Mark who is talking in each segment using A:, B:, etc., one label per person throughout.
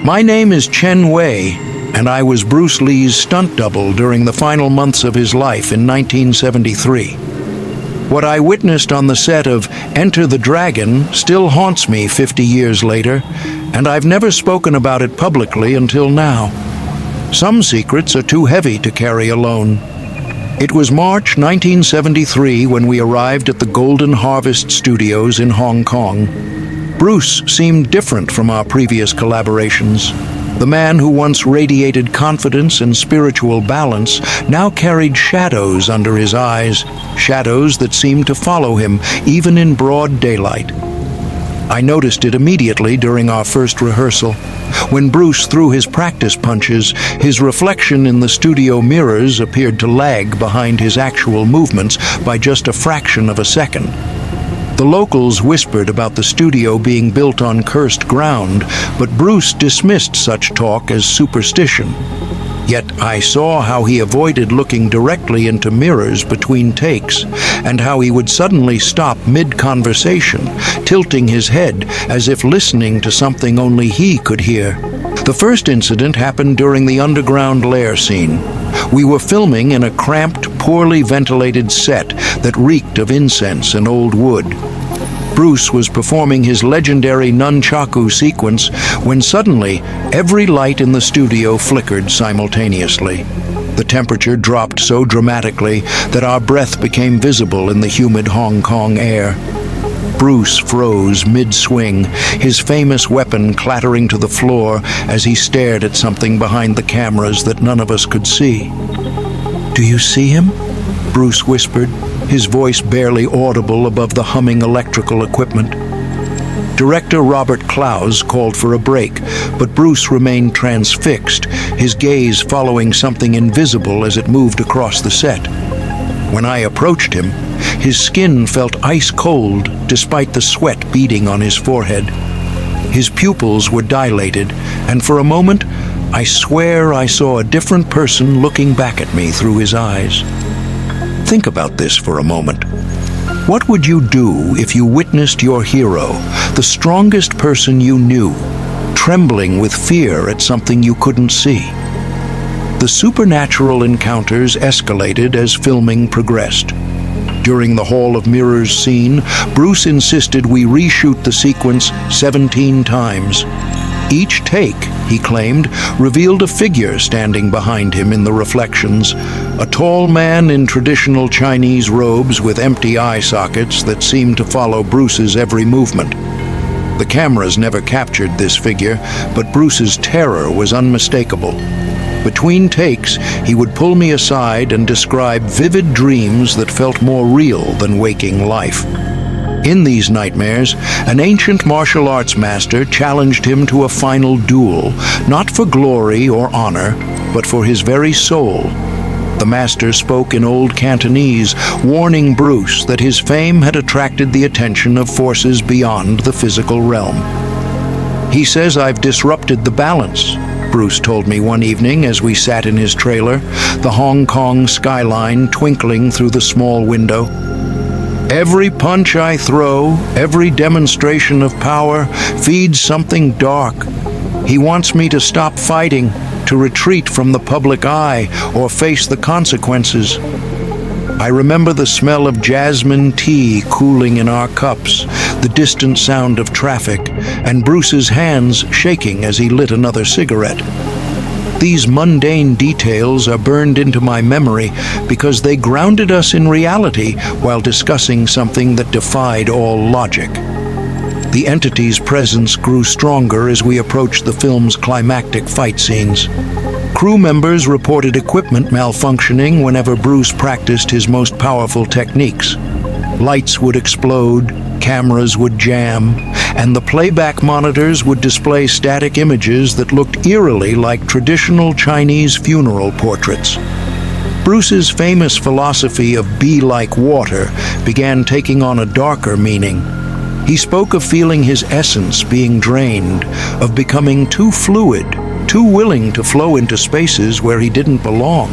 A: My name is Chen Wei, and I was Bruce Lee's stunt double during the final months of his life in 1973. What I witnessed on the set of Enter the Dragon still haunts me 50 years later, and I've never spoken about it publicly until now. Some secrets are too heavy to carry alone. It was March 1973 when we arrived at the Golden Harvest Studios in Hong Kong. Bruce seemed different from our previous collaborations. The man who once radiated confidence and spiritual balance now carried shadows under his eyes, shadows that seemed to follow him even in broad daylight. I noticed it immediately during our first rehearsal. When Bruce threw his practice punches, his reflection in the studio mirrors appeared to lag behind his actual movements by just a fraction of a second. The locals whispered about the studio being built on cursed ground, but Bruce dismissed such talk as superstition. Yet I saw how he avoided looking directly into mirrors between takes, and how he would suddenly stop mid-conversation, tilting his head as if listening to something only he could hear. The first incident happened during the underground lair scene. We were filming in a cramped, poorly ventilated set that reeked of incense and old wood. Bruce was performing his legendary nunchaku sequence when suddenly every light in the studio flickered simultaneously. The temperature dropped so dramatically that our breath became visible in the humid Hong Kong air. Bruce froze mid-swing, his famous weapon clattering to the floor as he stared at something behind the cameras that none of us could see. "Do you see him?" Bruce whispered, his voice barely audible above the humming electrical equipment. Director Robert Clowes called for a break, but Bruce remained transfixed, his gaze following something invisible as it moved across the set. When I approached him, his skin felt ice-cold despite the sweat beading on his forehead. His pupils were dilated, and for a moment, I swear I saw a different person looking back at me through his eyes. Think about this for a moment. What would you do if you witnessed your hero, the strongest person you knew, trembling with fear at something you couldn't see? The supernatural encounters escalated as filming progressed. During the Hall of Mirrors scene, Bruce insisted we reshoot the sequence 17 times. Each take, he claimed, revealed a figure standing behind him in the reflections, a tall man in traditional Chinese robes with empty eye sockets that seemed to follow Bruce's every movement. The cameras never captured this figure, but Bruce's terror was unmistakable. Between takes, he would pull me aside and describe vivid dreams that felt more real than waking life. In these nightmares, an ancient martial arts master challenged him to a final duel, not for glory or honor, but for his very soul. The master spoke in Old Cantonese, warning Bruce that his fame had attracted the attention of forces beyond the physical realm. "He says I've disrupted the balance," Bruce told me one evening as we sat in his trailer, the Hong Kong skyline twinkling through the small window. "Every punch I throw, every demonstration of power, feeds something dark. He wants me to stop fighting, to retreat from the public eye, or face the consequences." I remember the smell of jasmine tea cooling in our cups, the distant sound of traffic, and Bruce's hands shaking as he lit another cigarette. These mundane details are burned into my memory because they grounded us in reality while discussing something that defied all logic. The entity's presence grew stronger as we approached the film's climactic fight scenes. Crew members reported equipment malfunctioning whenever Bruce practiced his most powerful techniques. Lights would explode, cameras would jam, and the playback monitors would display static images that looked eerily like traditional Chinese funeral portraits. Bruce's famous philosophy of "be like water" began taking on a darker meaning. He spoke of feeling his essence being drained, of becoming too fluid, too willing to flow into spaces where he didn't belong.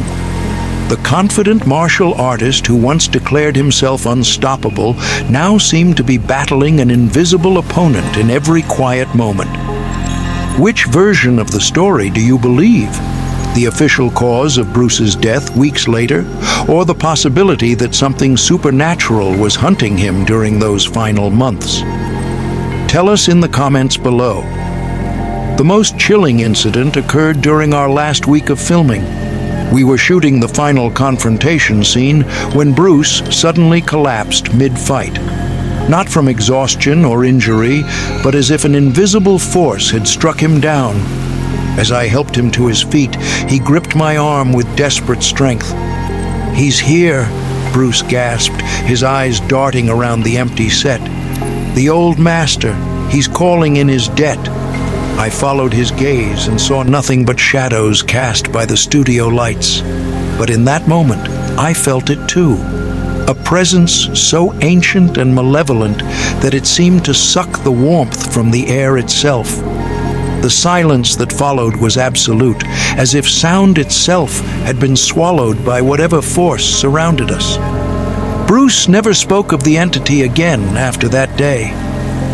A: The confident martial artist who once declared himself unstoppable now seemed to be battling an invisible opponent in every quiet moment. Which version of the story do you believe? The official cause of Bruce's death weeks later, or the possibility that something supernatural was hunting him during those final months? Tell us in the comments below. The most chilling incident occurred during our last week of filming. We were shooting the final confrontation scene when Bruce suddenly collapsed mid-fight. Not from exhaustion or injury, but as if an invisible force had struck him down. As I helped him to his feet, he gripped my arm with desperate strength. "He's here," Bruce gasped, his eyes darting around the empty set. "The old master, he's calling in his debt." I followed his gaze and saw nothing but shadows cast by the studio lights. But in that moment, I felt it too. A presence so ancient and malevolent that it seemed to suck the warmth from the air itself. The silence that followed was absolute, as if sound itself had been swallowed by whatever force surrounded us. Bruce never spoke of the entity again after that day.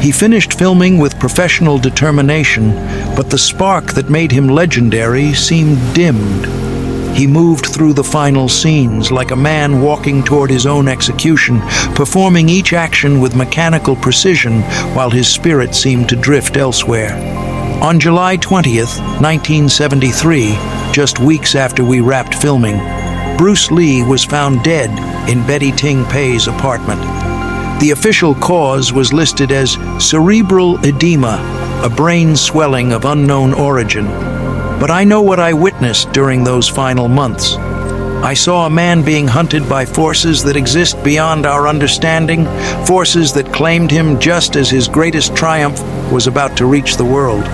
A: He finished filming with professional determination, but the spark that made him legendary seemed dimmed. He moved through the final scenes like a man walking toward his own execution, performing each action with mechanical precision while his spirit seemed to drift elsewhere. On July 20th, 1973, just weeks after we wrapped filming, Bruce Lee was found dead in Betty Ting Pei's apartment. The official cause was listed as cerebral edema, a brain swelling of unknown origin. But I know what I witnessed during those final months. I saw a man being hunted by forces that exist beyond our understanding, forces that claimed him just as his greatest triumph was about to reach the world.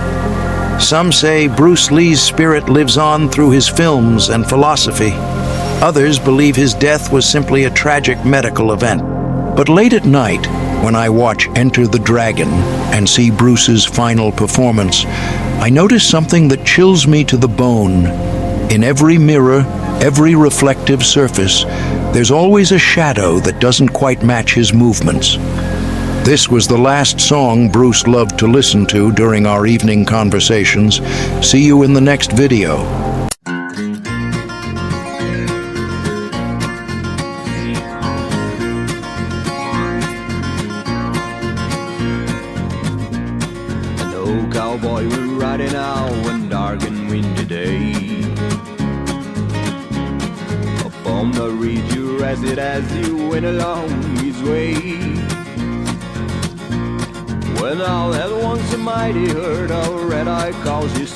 A: Some say Bruce Lee's spirit lives on through his films and philosophy. Others believe his death was simply a tragic medical event. But late at night, when I watch Enter the Dragon and see Bruce's final performance, I notice something that chills me to the bone. In every mirror, every reflective surface, there's always a shadow that doesn't quite match his movements. This was the last song Bruce loved to listen to during our evening conversations. See you in the next video.
B: Cowboy, we're riding out one dark and windy day. Upon the ridge you rested as you went along his way. When all at once a mighty herd of red-eye calls you